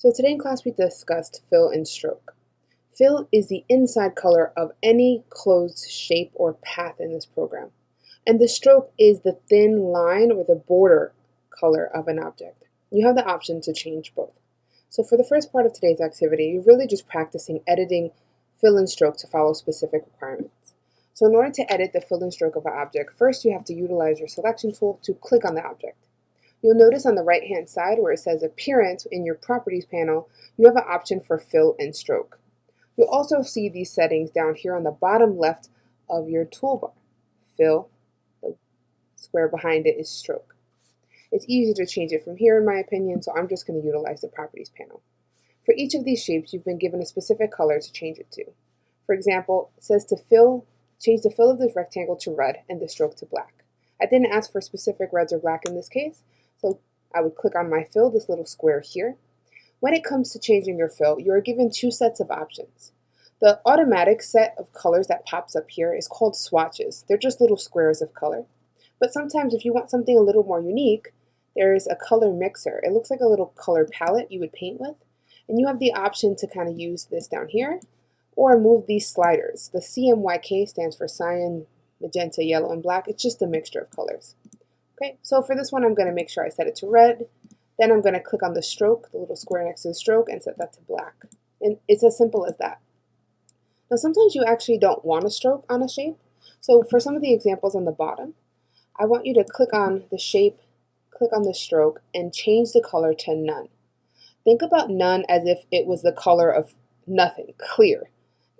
So today in class we discussed fill and stroke. Fill is the inside color of any closed shape or path in this program. And the stroke is the thin line or the border color of an object. You have the option to change both. So for the first part of today's activity, you're really just practicing editing fill and stroke to follow specific requirements. So in order to edit the fill and stroke of an object, first you have to utilize your selection tool to click on the object. You'll notice on the right-hand side where it says Appearance in your Properties panel, you have an option for Fill and Stroke. You'll also see these settings down here on the bottom left of your toolbar. Fill, the square behind it is Stroke. It's easy to change it from here in my opinion, so I'm just going to utilize the Properties panel. For each of these shapes, you've been given a specific color to change it to. For example, it says to change the fill of this rectangle to red and the stroke to black. I didn't ask for specific reds or black in this case, so I would click on my fill, this little square here. When it comes to changing your fill, you are given two sets of options. The automatic set of colors that pops up here is called swatches. They're just little squares of color. But sometimes if you want something a little more unique, there is a color mixer. It looks like a little color palette you would paint with. And you have the option to kind of use this down here or move these sliders. The CMYK stands for cyan, magenta, yellow, and black. It's just a mixture of colors. Okay, so for this one, I'm going to make sure I set it to red. Then I'm going to click on the stroke, the little square next to the stroke, and set that to black. And it's as simple as that. Now, sometimes you actually don't want a stroke on a shape. So for some of the examples on the bottom, I want you to click on the shape, click on the stroke, and change the color to none. Think about none as if it was the color of nothing, clear.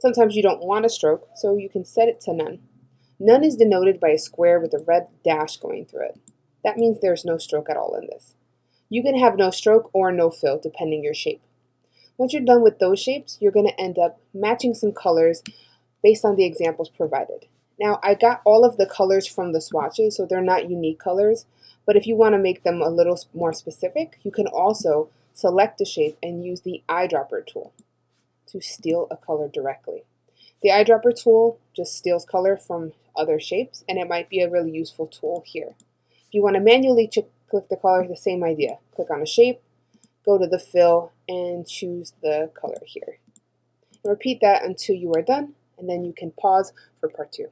Sometimes you don't want a stroke, so you can set it to none. None is denoted by a square with a red dash going through it. That means there's no stroke at all in this. You can have no stroke or no fill depending your shape. Once you're done with those shapes, you're going to end up matching some colors based on the examples provided. Now, I got all of the colors from the swatches, so they're not unique colors, but if you want to make them a little more specific, you can also select a shape and use the eyedropper tool to steal a color directly. The eyedropper tool just steals color from other shapes, and it might be a really useful tool here. If you want to manually click the color, the same idea. Click on a shape, go to the fill, and choose the color here. And repeat that until you are done, and then you can pause for part 2.